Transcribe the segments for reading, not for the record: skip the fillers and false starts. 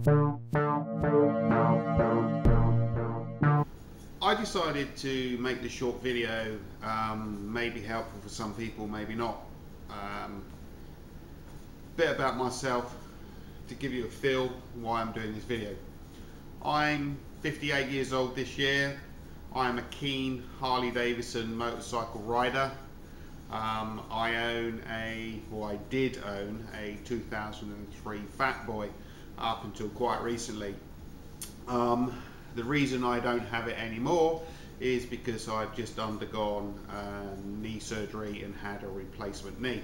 I decided to make this short video, maybe helpful for some people, maybe not. Bit about myself to give you a feel why I'm doing this video. I'm 58 years old this year. I'm a keen Harley Davidson motorcycle rider. I did own a 2003 Fat Boy up until quite recently. The reason I don't have it anymore is because I've just undergone knee surgery and had a replacement knee.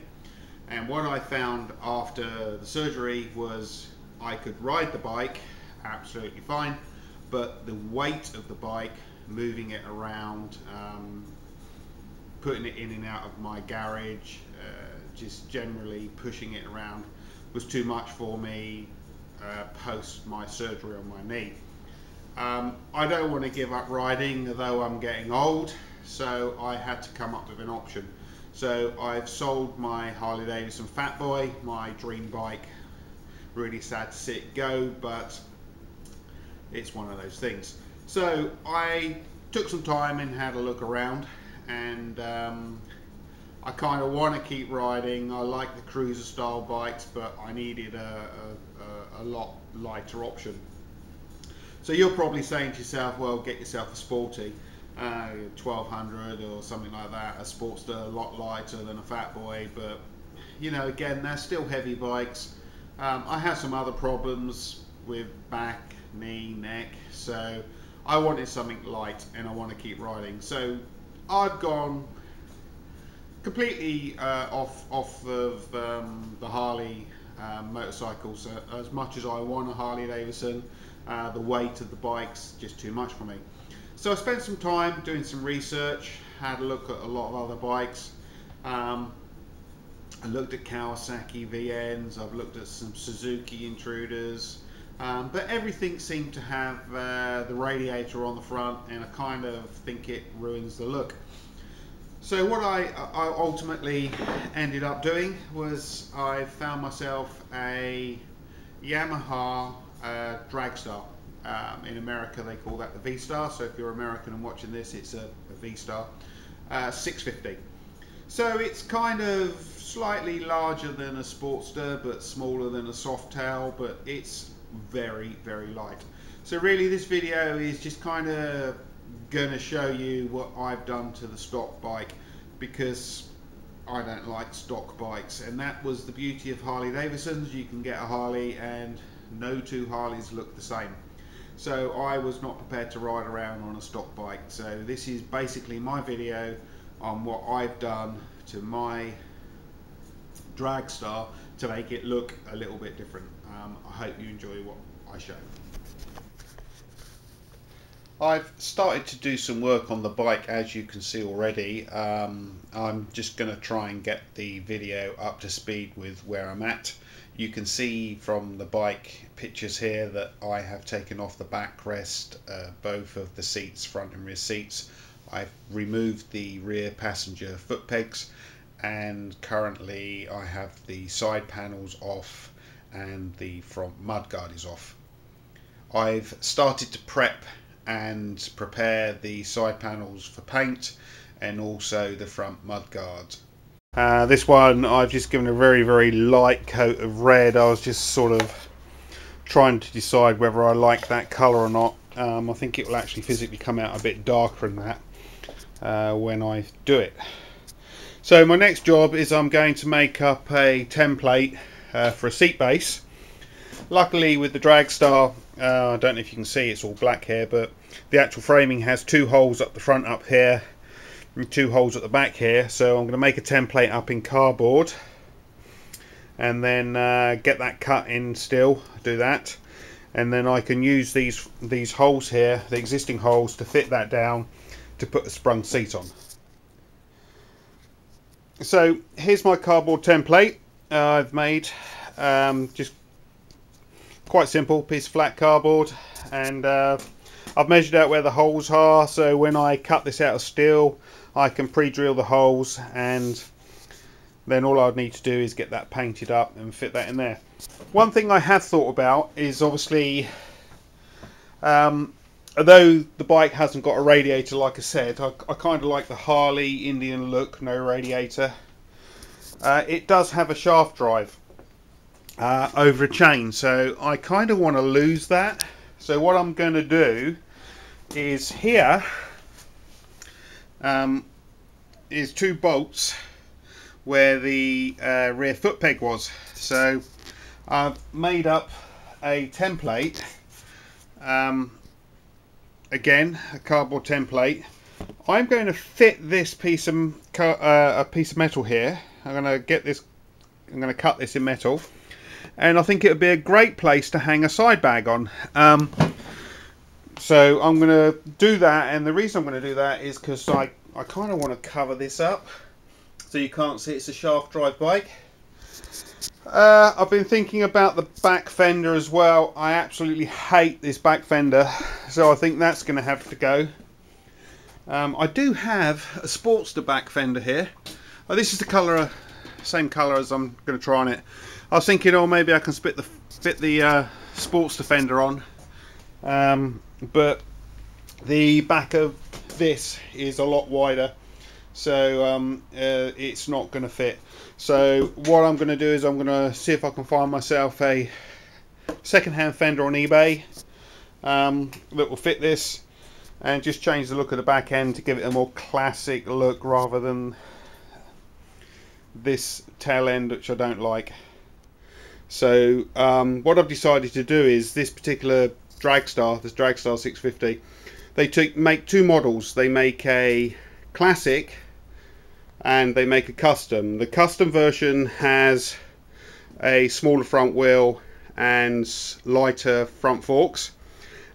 And what I found after the surgery was I could ride the bike absolutely fine, but the weight of the bike, moving it around, putting it in and out of my garage, just generally pushing it around, was too much for me post my surgery on my knee. I don't want to give up riding, although I'm getting old, so I had to come up with an option. So I've sold my Harley Davidson Fat Boy, my dream bike. Really sad to see it go, but it's one of those things. So I took some time and had a look around, and I kind of want to keep riding. I like the cruiser style bikes, but I needed a lot lighter option. So you're probably saying to yourself, well, get yourself a sporty 1200 or something like that, a Sportster, a lot lighter than a Fat Boy, but you know, again, they're still heavy bikes. I have some other problems with back, knee, neck, so I wanted something light and I want to keep riding. So I've gone completely off of the Harley motorcycles. As much as I want a Harley Davidson, the weight of the bike's just too much for me. So I spent some time doing some research, had a look at a lot of other bikes. I looked at Kawasaki VNs, I've looked at some Suzuki Intruders, but everything seemed to have the radiator on the front, and I kind of think it ruins the look. So what I ultimately ended up doing was I found myself a Yamaha Dragstar. In America they call that the V-Star, so if you're American and watching this, it's a V-Star 650. So it's kind of slightly larger than a Sportster but smaller than a Softail, but it's very, very light. So really this video is just kind of gonna show you what I've done to the stock bike, because I don't like stock bikes, and that was the beauty of Harley Davidsons. You can get a Harley and no two Harleys look the same. So I was not prepared to ride around on a stock bike. So this is basically my video on what I've done to my Dragstar to make it look a little bit different. I hope you enjoy what I show. I've started to do some work on the bike, as you can see already. I'm just going to try and get the video up to speed with where I'm at. You can see from the bike pictures here that I have taken off the backrest, both of the seats, front and rear seats. I've removed the rear passenger foot pegs, and currently I have the side panels off and the front mudguard is off. I've started to prep and prepare the side panels for paint and also the front mudguard. This one I've just given a very, very light coat of red. I was just sort of trying to decide whether I like that colour or not. I think it will actually physically come out a bit darker than that when I do it. So my next job is I'm going to make up a template for a seat base. Luckily with the Dragstar, I don't know if you can see, it's all black here, but the actual framing has two holes up the front up here and two holes at the back here. So I'm going to make a template up in cardboard and then get that cut in still, do that, and then I can use these holes here, the existing holes, to fit that down to put the sprung seat on. So here's my cardboard template I've made. Just quite simple piece of flat cardboard, and I've measured out where the holes are, so when I cut this out of steel I can pre-drill the holes and then all I'd need to do is get that painted up and fit that in there. One thing I have thought about is obviously, although the bike hasn't got a radiator, like I said, I kind of like the Harley Indian look, no radiator. It does have a shaft drive over a chain, so I kind of want to lose that. So what I'm going to do is here is 2 bolts where the rear foot peg was. So I've made up a template, again a cardboard template. I'm going to fit this piece of metal here. I'm going to cut this in metal, and I think it would be a great place to hang a side bag on. So I'm going to do that, and the reason I'm going to do that is because I kind of want to cover this up so you can't see it's a shaft drive bike. I've been thinking about the back fender as well. I absolutely hate this back fender, so I think that's going to have to go. I do have a Sportster back fender here. Oh, this is the colour, same colour as I'm going to try on it. I was thinking, oh, maybe I can fit the Sportster fender on, but the back of this is a lot wider, so it's not going to fit. So what I'm going to do is I'm going to see if I can find myself a second-hand fender on eBay that will fit this, and just change the look of the back end to give it a more classic look rather than this tail end, which I don't like. So what I've decided to do is this particular Dragstar, this Dragstar 650, they make 2 models. They make a classic and they make a custom. The custom version has a smaller front wheel and lighter front forks,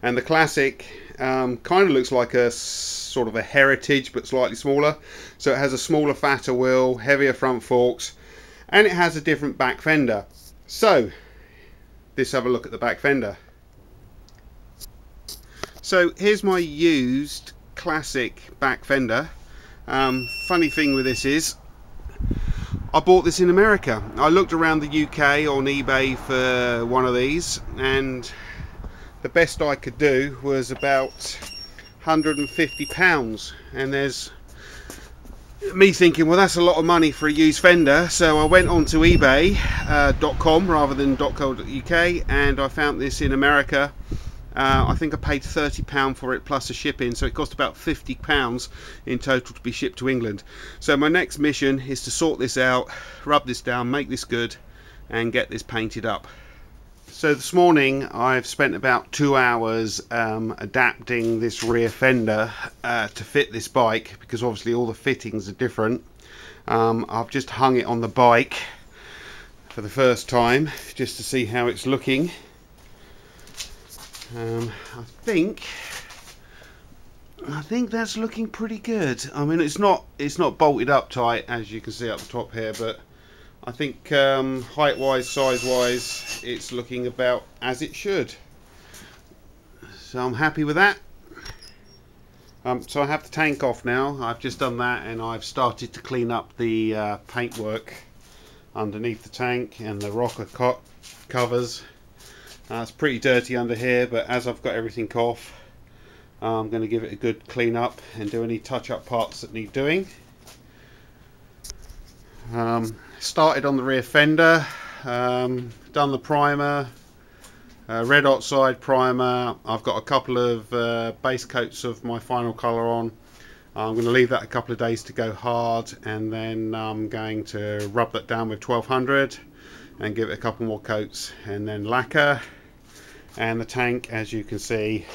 and the classic kind of looks like a sort of a heritage but slightly smaller. So it has a smaller, fatter wheel, heavier front forks, and it has a different back fender. So let's have a look at the back fender. So here's my used classic back fender. Funny thing with this is I bought this in America. I looked around the UK on eBay for one of these, and the best I could do was about £150, and there's me thinking, well, that's a lot of money for a used fender. So I went on to ebay.com rather than .co.uk, and I found this in America. I think I paid £30 for it plus a shipping, so it cost about £50 in total to be shipped to England. So my next mission is to sort this out, rub this down, make this good, and get this painted up. So this morning I've spent about 2 hours adapting this rear fender to fit this bike, because obviously all the fittings are different. I've just hung it on the bike for the first time just to see how it's looking. I think that's looking pretty good. I mean, it's not bolted up tight, as you can see up the top here, but I think height wise, size wise, it's looking about as it should. So I'm happy with that. So I have the tank off now. I've just done that, and I've started to clean up the paintwork underneath the tank and the rocker covers. It's pretty dirty under here, but as I've got everything off, I'm going to give it a good clean up and do any touch-up parts that need doing. Started on the rear fender, done the primer, red oxide primer. I've got a couple of base coats of my final colour on. I'm going to leave that a couple of days to go hard, and then I'm going to rub that down with 1200 and give it a couple more coats, and then lacquer. And the tank, as you can see,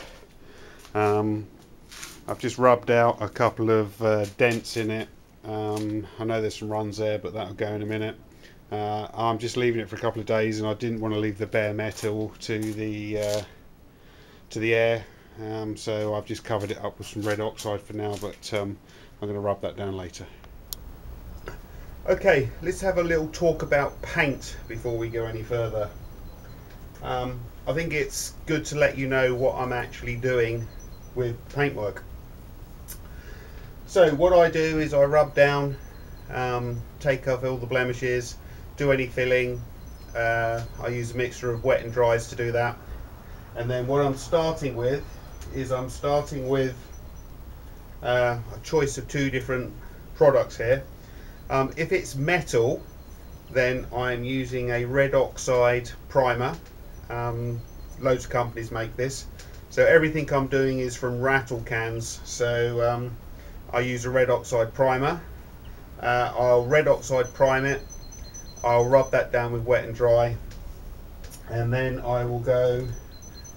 I've just rubbed out a couple of dents in it. I know there's some runs there, but that'll go in a minute. I'm just leaving it for a couple of days, and I didn't want to leave the bare metal to the air, so I've just covered it up with some red oxide for now, but I'm going to rub that down later. Okay, let's have a little talk about paint before we go any further. I think it's good to let you know what I'm actually doing with paintwork. So what I do is I rub down take off all the blemishes, do any filling. I use a mixture of wet and dries to do that. And then what I'm starting with is a choice of two different products here. If it's metal, then I'm using a red oxide primer. Loads of companies make this. So everything I'm doing is from rattle cans. So I use a red oxide primer. I'll red oxide prime it. I'll rub that down with wet and dry. And then I will go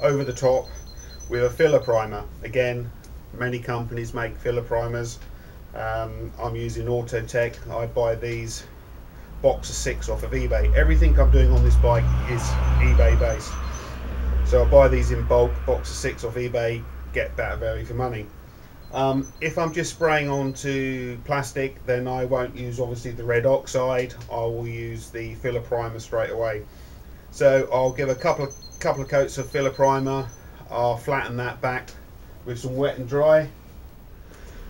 over the top with a filler primer. Again, many companies make filler primers. I'm using Autotech. I buy these box of 6 off of eBay. Everything I'm doing on this bike is eBay based. So I buy these in bulk, box of 6 off eBay, get better value for money. If I'm just spraying onto plastic, then I won't use obviously the red oxide. I will use the filler primer straight away. So I'll give a couple of coats of filler primer. I'll flatten that back with some wet and dry.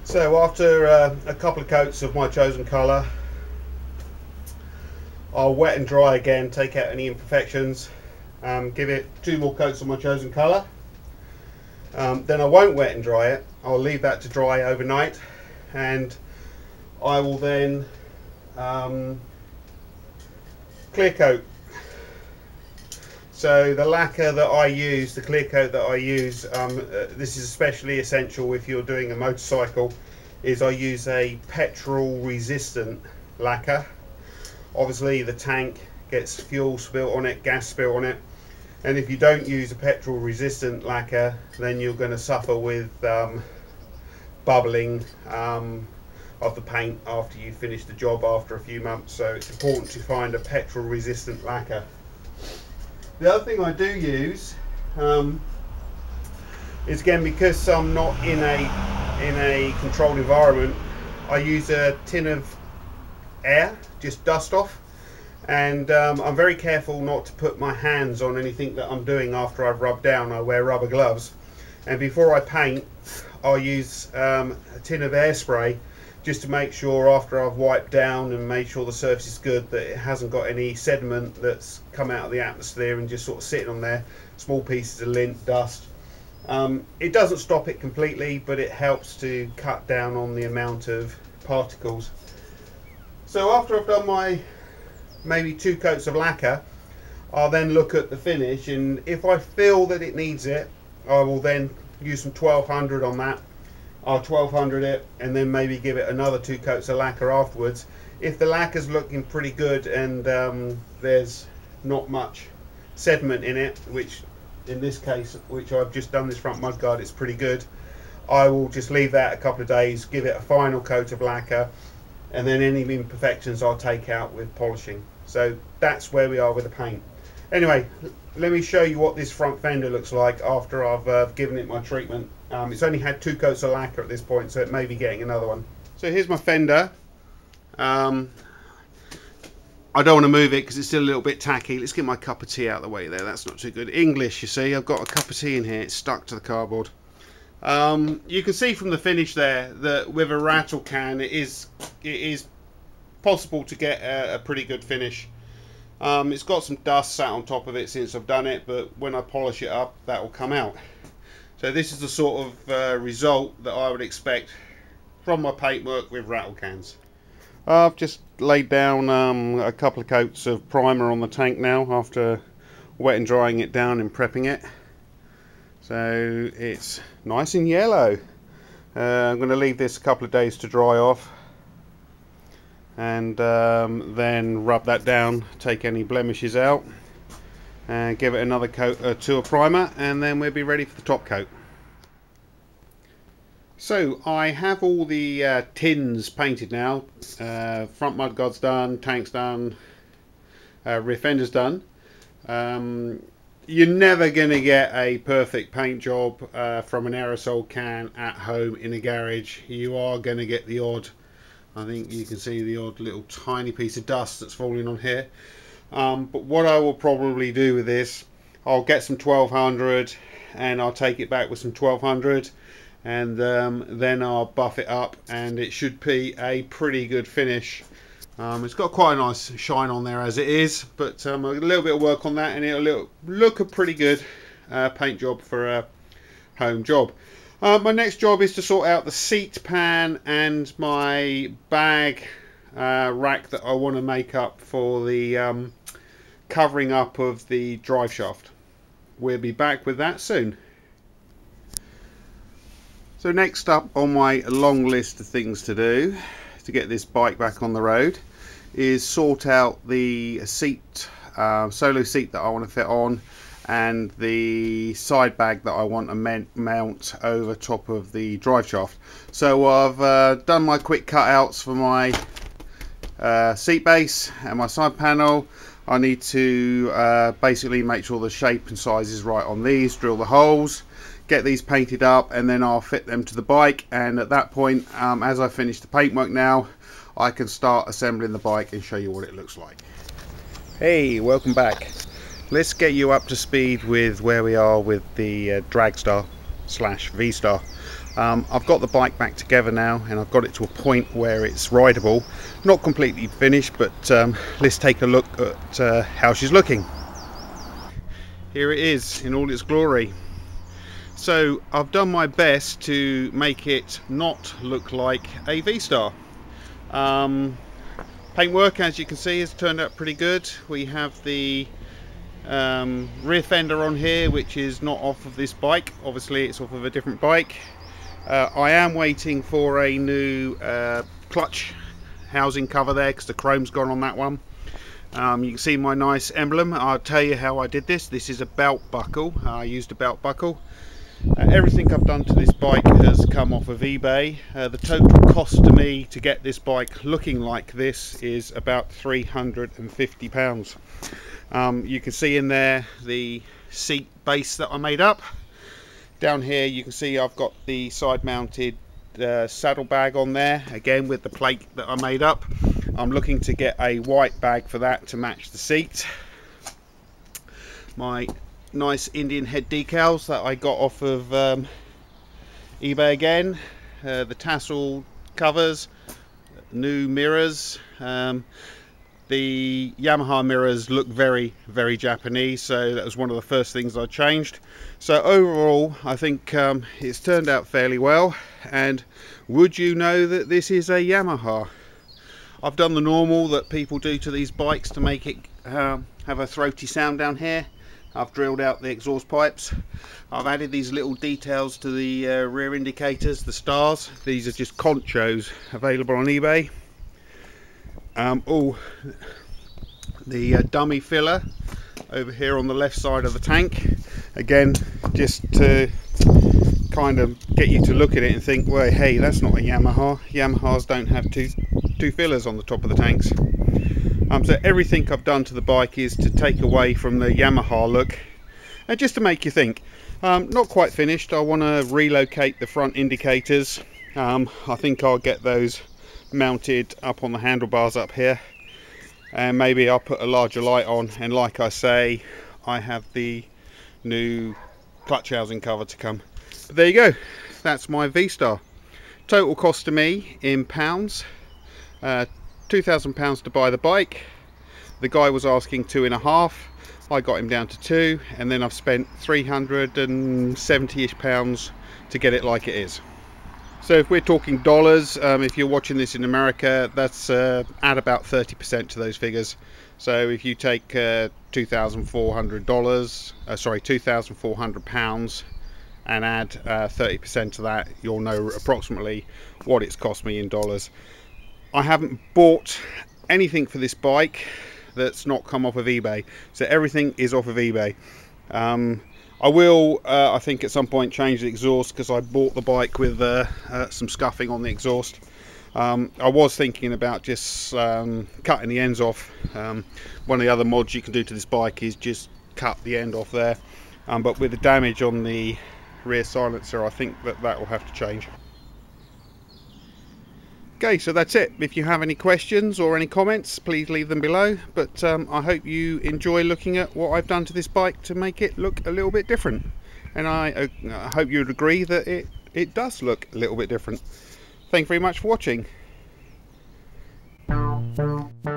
So after a couple of coats of my chosen colour, I'll wet and dry again, take out any imperfections, give it 2 more coats of my chosen colour. Then I won't wet and dry it. I'll leave that to dry overnight, and I will then clear coat. So the lacquer that I use, the clear coat that I use, this is especially essential if you're doing a motorcycle, is I use a petrol resistant lacquer. Obviously the tank gets fuel spilt on it, gas spilt on it, and if you don't use a petrol resistant lacquer, then you're going to suffer with bubbling of the paint after you finish the job after a few months. So it's important to find a petrol resistant lacquer. The other thing I do use is, again, because I'm not in a controlled environment, I use a tin of air, just dust off, and I'm very careful not to put my hands on anything that I'm doing after I've rubbed down. I wear rubber gloves, and before I paint I'll use a tin of air spray, just to make sure after I've wiped down and made sure the surface is good that it hasn't got any sediment that's come out of the atmosphere and just sort of sitting on there, small pieces of lint, dust. It doesn't stop it completely, but it helps to cut down on the amount of particles. So after I've done my maybe 2 coats of lacquer, I'll then look at the finish, and if I feel that it needs it, I will then use some 1200 on that. I'll 1200 it and then maybe give it another 2 coats of lacquer afterwards. If the lacquer's looking pretty good and there's not much sediment in it, which in this case, which I've just done this front mudguard, it's pretty good, I will just leave that a couple of days, give it a final coat of lacquer, and then any imperfections I'll take out with polishing. So that's where we are with the paint. Anyway, let me show you what this front fender looks like after I've given it my treatment. It's only had 2 coats of lacquer at this point, so it may be getting another one. So here's my fender. I don't want to move it because it's still a little bit tacky. Let's get my cup of tea out of the way there. That's not too good. English, you see, I've got a cup of tea in here. It's stuck to the cardboard. You can see from the finish there that with a rattle can it is possible to get a pretty good finish. It's got some dust sat on top of it since I've done it, but when I polish it up, that will come out. So this is the sort of result that I would expect from my paintwork with rattle cans. I've just laid down a couple of coats of primer on the tank now after wet and drying it down and prepping it. So it's nice and yellow. I'm going to leave this a couple of days to dry off, and then rub that down, take any blemishes out, and give it another coat or 2 of primer, and then we'll be ready for the top coat. So I have all the tins painted now. Front mudguard's done, tank's done, rear fender's done. You're never going to get a perfect paint job from an aerosol can at home in a garage. You are going to get the odd, I think you can see the odd little tiny piece of dust that's falling on here. But what I will probably do with this, I'll get some 1200 and I'll take it back with some 1200, and then I'll buff it up, and it should be a pretty good finish. It's got quite a nice shine on there as it is, but a little bit of work on that and it'll look a pretty good paint job for a home job. My next job is to sort out the seat pan and my bag rack that I want to make up for the covering up of the drive shaft. We'll be back with that soon. So next up on my long list of things to do to get this bike back on the road is sort out the seat, solo seat that I want to fit on, and the side bag that I want to mount over top of the drive shaft. So I've done my quick cutouts for my seat base and my side panel. I need to basically make sure the shape and size is right on these, drill the holes, get these painted up, and then I'll fit them to the bike. And at that point, as I finish the paintwork now, I can start assembling the bike and show you what it looks like. Hey, welcome back. Let's get you up to speed with where we are with the Dragstar / V-Star. I've got the bike back together now and I've got it to a point where it's rideable. Not completely finished, but let's take a look at how she's looking. Here it is in all its glory. So I've done my best to make it not look like a V-Star. Paintwork, as you can see, has turned out pretty good. We have the rear fender on here, which is not off of this bike. Obviously it's off of a different bike. I am waiting for a new clutch housing cover there because the chrome's gone on that one. You can see my nice emblem. I'll tell you how I did this. This is a belt buckle. I used a belt buckle. Everything I've done to this bike has come off of eBay. The total cost to me to get this bike looking like this is about £350. You can see in there the seat base that I made up. Down here you can see I've got the side mounted saddle bag on there, again with the plate that I made up. I'm looking to get a white bag for that to match the seat. My nice Indian head decals that I got off of eBay again. The tassel covers, new mirrors. The Yamaha mirrors look very, very Japanese, so that was one of the first things I changed. So overall, I think it's turned out fairly well. And would you know that this is a Yamaha? I've done the normal that people do to these bikes to make it have a throaty sound down here. I've drilled out the exhaust pipes. I've added these little details to the rear indicators, the stars. These are just conchos available on eBay. The dummy filler over here on the left side of the tank, again just to kind of get you to look at it and think, well, hey, that's not a Yamaha. Yamahas don't have two fillers on the top of the tanks. So everything I've done to the bike is to take away from the Yamaha look and just to make you think. Not quite finished. I want to relocate the front indicators. I think I'll get those mounted up on the handlebars up here, and maybe I'll put a larger light on. And like I say, I have the new clutch housing cover to come. But there you go, that's my V-Star. Total cost to me in pounds, £2,000 to buy the bike. The guy was asking £2,500. I got him down to £2,000, and then I've spent £370-ish to get it like it is. So if we're talking dollars, if you're watching this in America, that's add about 30% to those figures. So if you take £2,400, and add 30% to that, you'll know approximately what it's cost me in dollars. I haven't bought anything for this bike that's not come off of eBay, so everything is off of eBay. I will, I think at some point, change the exhaust because I bought the bike with some scuffing on the exhaust. I was thinking about just cutting the ends off. One of the other mods you can do to this bike is just cut the end off there, but with the damage on the rear silencer, I think that will have to change. Okay, so that's it. If you have any questions or any comments, please leave them below. But I hope you enjoy looking at what I've done to this bike to make it look a little bit different. And I hope you'd agree that it does look a little bit different. Thank you very much for watching. it.